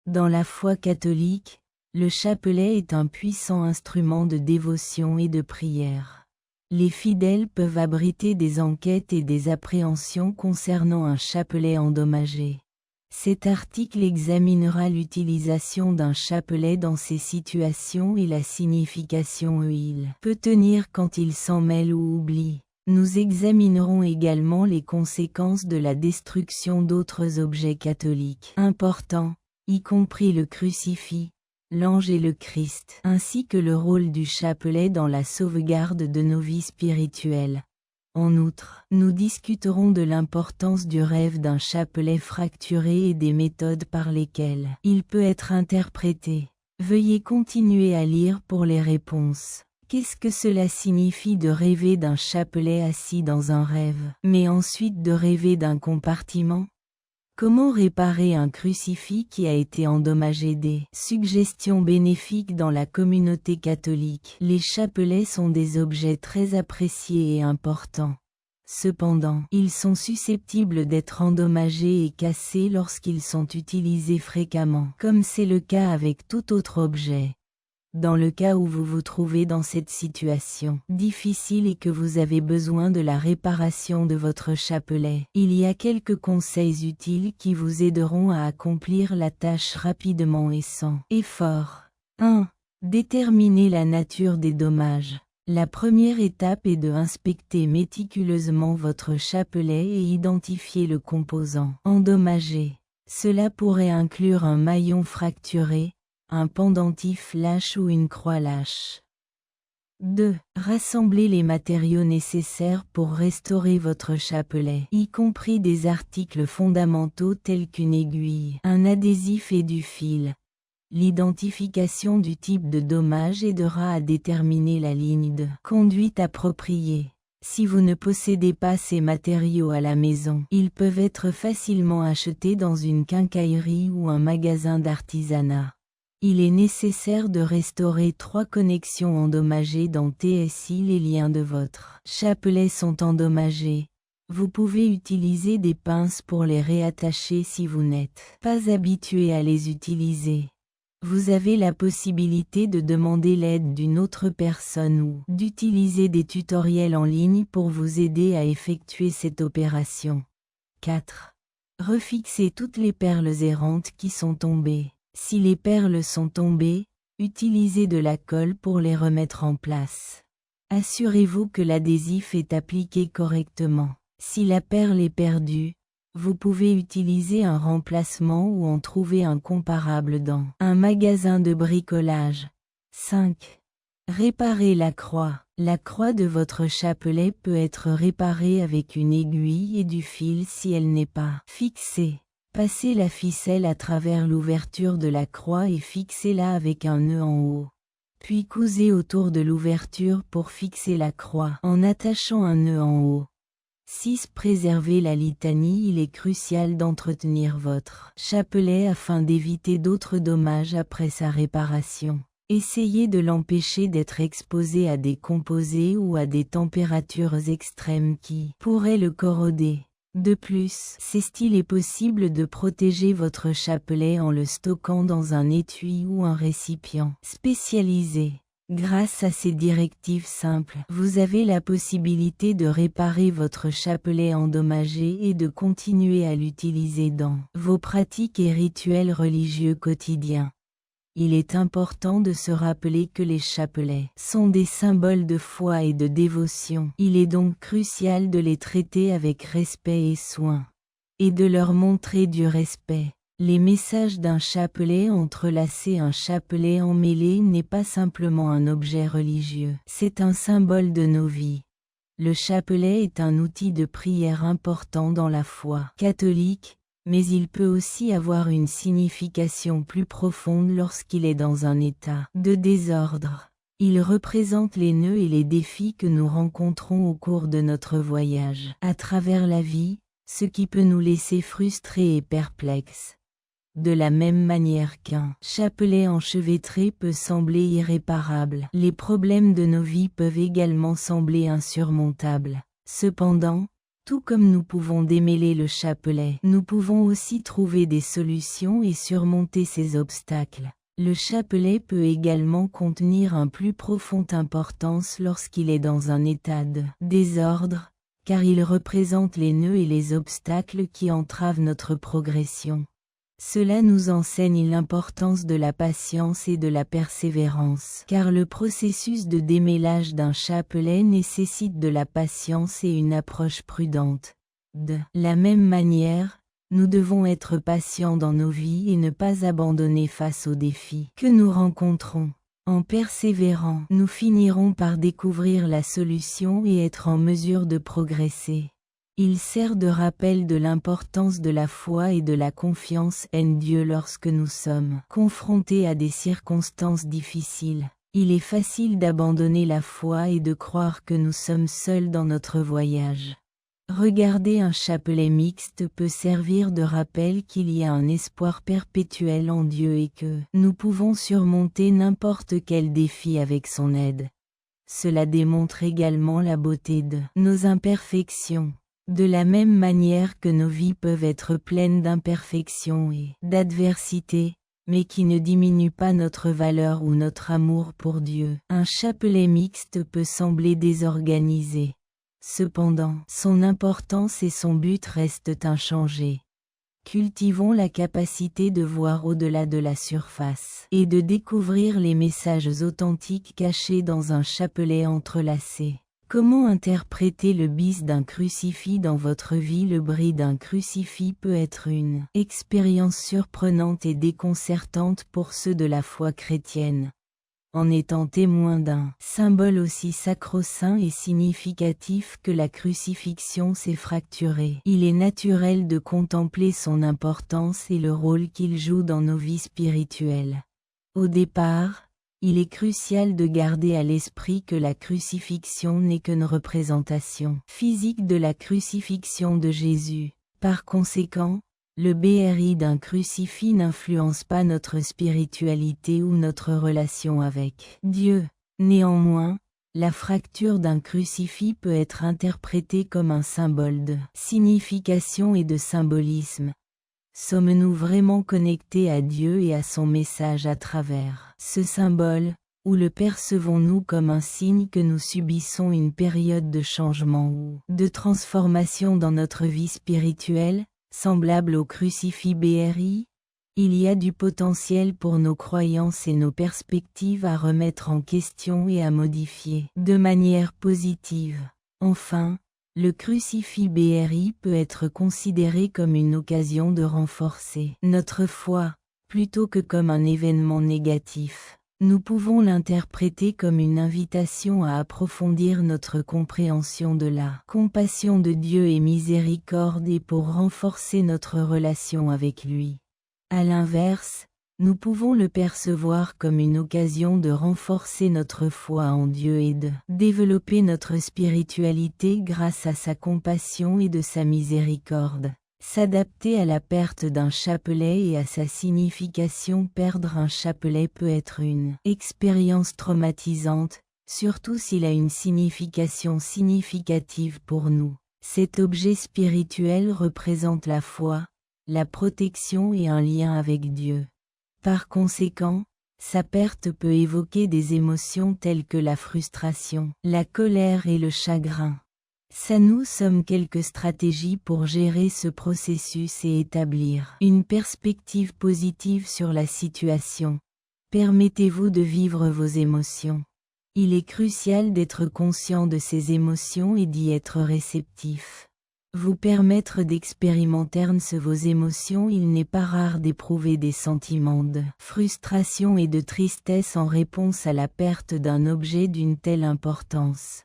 Dans la foi catholique, le chapelet est un puissant instrument de dévotion et de prière. Les fidèles peuvent abriter des enquêtes et des appréhensions concernant un chapelet endommagé. Cet article examinera l'utilisation d'un chapelet dans ces situations et la signification qu'il peut tenir quand il s'en mêle ou oublie. Nous examinerons également les conséquences de la destruction d'autres objets catholiques importants, y compris le crucifix, l'ange et le Christ, ainsi que le rôle du chapelet dans la sauvegarde de nos vies spirituelles. En outre, nous discuterons de l'importance du rêve d'un chapelet fracturé et des méthodes par lesquelles il peut être interprété. Veuillez continuer à lire pour les réponses. Qu'est-ce que cela signifie de rêver d'un chapelet assis dans un rêve, mais ensuite de rêver d'un compartiment? Comment réparer un crucifix qui a été endommagé? Des suggestions bénéfiques dans la communauté catholique. Les chapelets sont des objets très appréciés et importants. Cependant, ils sont susceptibles d'être endommagés et cassés lorsqu'ils sont utilisés fréquemment, comme c'est le cas avec tout autre objet. Dans le cas où vous vous trouvez dans cette situation difficile et que vous avez besoin de la réparation de votre chapelet, il y a quelques conseils utiles qui vous aideront à accomplir la tâche rapidement et sans effort. 1. Déterminer la nature des dommages. La première étape est de inspecter méticuleusement votre chapelet et identifier le composant endommagé. Cela pourrait inclure un maillon fracturé, un pendentif lâche ou une croix lâche. 2. Rassembler les matériaux nécessaires pour restaurer votre chapelet, y compris des articles fondamentaux tels qu'une aiguille, un adhésif et du fil. L'identification du type de dommage aidera à déterminer la ligne de conduite appropriée. Si vous ne possédez pas ces matériaux à la maison, ils peuvent être facilement achetés dans une quincaillerie ou un magasin d'artisanat. Il est nécessaire de restaurer 3 connexions endommagées dans TSI. Les liens de votre chapelet sont endommagés. Vous pouvez utiliser des pinces pour les réattacher si vous n'êtes pas habitué à les utiliser. Vous avez la possibilité de demander l'aide d'une autre personne ou d'utiliser des tutoriels en ligne pour vous aider à effectuer cette opération. 4. Refixer toutes les perles errantes qui sont tombées. Si les perles sont tombées, utilisez de la colle pour les remettre en place. Assurez-vous que l'adhésif est appliqué correctement. Si la perle est perdue, vous pouvez utiliser un remplacement ou en trouver un comparable dans un magasin de bricolage. 5. Réparer la croix. La croix de votre chapelet peut être réparée avec une aiguille et du fil si elle n'est pas fixée. Passez la ficelle à travers l'ouverture de la croix et fixez-la avec un nœud en haut. Puis cousez autour de l'ouverture pour fixer la croix en attachant un nœud en haut. 6. Préserver la litanie. Il est crucial d'entretenir votre chapelet afin d'éviter d'autres dommages après sa réparation. Essayez de l'empêcher d'être exposé à des composés ou à des températures extrêmes qui pourraient le corroder. De plus, s'il est possible de protéger votre chapelet en le stockant dans un étui ou un récipient spécialisé. Grâce à ces directives simples, vous avez la possibilité de réparer votre chapelet endommagé et de continuer à l'utiliser dans vos pratiques et rituels religieux quotidiens. Il est important de se rappeler que les chapelets sont des symboles de foi et de dévotion. Il est donc crucial de les traiter avec respect et soin, et de leur montrer du respect. Les messages d'un chapelet entrelacé. Un chapelet emmêlé n'est pas simplement un objet religieux, c'est un symbole de nos vies. Le chapelet est un outil de prière important dans la foi catholique, mais il peut aussi avoir une signification plus profonde lorsqu'il est dans un état de désordre. Il représente les nœuds et les défis que nous rencontrons au cours de notre voyage à travers la vie, ce qui peut nous laisser frustrés et perplexes. De la même manière qu'un chapelet enchevêtré peut sembler irréparable, les problèmes de nos vies peuvent également sembler insurmontables. Cependant, Tout comme nous pouvons démêler le chapelet, nous pouvons aussi trouver des solutions et surmonter ces obstacles. Le chapelet peut également contenir une plus profonde importance lorsqu'il est dans un état de désordre, car il représente les nœuds et les obstacles qui entravent notre progression. Cela nous enseigne l'importance de la patience et de la persévérance, car le processus de démêlage d'un chapelet nécessite de la patience et une approche prudente. De la même manière, nous devons être patients dans nos vies et ne pas abandonner face aux défis que nous rencontrons. En persévérant, nous finirons par découvrir la solution et être en mesure de progresser. Il sert de rappel de l'importance de la foi et de la confiance en Dieu lorsque nous sommes confrontés à des circonstances difficiles. Il est facile d'abandonner la foi et de croire que nous sommes seuls dans notre voyage. Regarder un chapelet mixte peut servir de rappel qu'il y a un espoir perpétuel en Dieu et que nous pouvons surmonter n'importe quel défi avec son aide. Cela démontre également la beauté de nos imperfections. De la même manière que nos vies peuvent être pleines d'imperfections et d'adversité, mais qui ne diminuent pas notre valeur ou notre amour pour Dieu. Un chapelet mixte peut sembler désorganisé. Cependant, son importance et son but restent inchangés. Cultivons la capacité de voir au-delà de la surface et de découvrir les messages authentiques cachés dans un chapelet entrelacé. Comment interpréter le bis d'un crucifix dans votre vie? Le bris d'un crucifix peut être une expérience surprenante et déconcertante pour ceux de la foi chrétienne. En étant témoin d'un symbole aussi sacro-saint et significatif que la crucifixion s'est fracturée, il est naturel de contempler son importance et le rôle qu'il joue dans nos vies spirituelles. Au départ, il est crucial de garder à l'esprit que la crucifixion n'est qu'une représentation physique de la crucifixion de Jésus. Par conséquent, le BRI d'un crucifix n'influence pas notre spiritualité ou notre relation avec Dieu. Néanmoins, la fracture d'un crucifix peut être interprétée comme un symbole de signification et de symbolisme. Sommes-nous vraiment connectés à Dieu et à son message à travers ce symbole, ou le percevons-nous comme un signe que nous subissons une période de changement ou de transformation dans notre vie spirituelle, semblable au crucifix BRI? Il y a du potentiel pour nos croyances et nos perspectives à remettre en question et à modifier de manière positive. Enfin, le crucifix BRI peut être considéré comme une occasion de renforcer notre foi, plutôt que comme un événement négatif. Nous pouvons l'interpréter comme une invitation à approfondir notre compréhension de la compassion de Dieu et miséricorde et pour renforcer notre relation avec lui. À l'inverse, nous pouvons le percevoir comme une occasion de renforcer notre foi en Dieu et de développer notre spiritualité grâce à sa compassion et de sa miséricorde. S'adapter à la perte d'un chapelet et à sa signification. Perdre un chapelet peut être une expérience traumatisante, surtout s'il a une signification significative pour nous. Cet objet spirituel représente la foi, la protection et un lien avec Dieu. Par conséquent, sa perte peut évoquer des émotions telles que la frustration, la colère et le chagrin. Ça nous sommes quelques stratégies pour gérer ce processus et établir une perspective positive sur la situation. Permettez-vous de vivre vos émotions. Il est crucial d'être conscient de ces émotions et d'y être réceptif. Vous permettre d'expérimenter vos émotions. Il n'est pas rare d'éprouver des sentiments de frustration et de tristesse en réponse à la perte d'un objet d'une telle importance.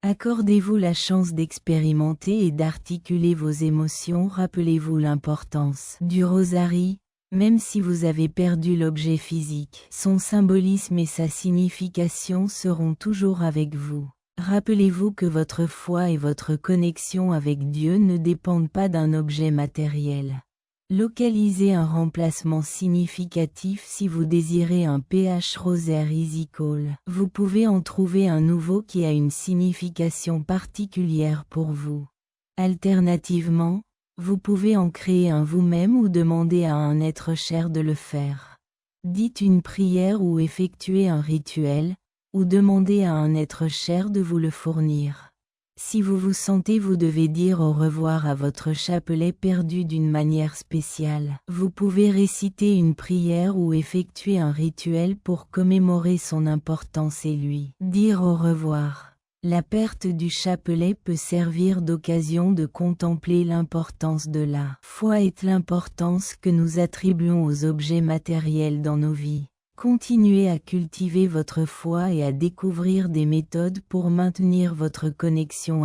Accordez-vous la chance d'expérimenter et d'articuler vos émotions. Rappelez-vous l'importance du rosary, même si vous avez perdu l'objet physique. Son symbolisme et sa signification seront toujours avec vous. Rappelez-vous que votre foi et votre connexion avec Dieu ne dépendent pas d'un objet matériel. Localisez un remplacement significatif. Si vous désirez un PH Rosaire Easy Call, vous pouvez en trouver un nouveau qui a une signification particulière pour vous. Alternativement, vous pouvez en créer un vous-même ou demander à un être cher de le faire. Dites une prière ou effectuez un rituel, ou demandez à un être cher de vous le fournir. Si vous vous sentez vous devez dire au revoir à votre chapelet perdu d'une manière spéciale. Vous pouvez réciter une prière ou effectuer un rituel pour commémorer son importance et lui dire au revoir. La perte du chapelet peut servir d'occasion de contempler l'importance de la foi et l'importance que nous attribuons aux objets matériels dans nos vies. Continuez à cultiver votre foi et à découvrir des méthodes pour maintenir votre connexion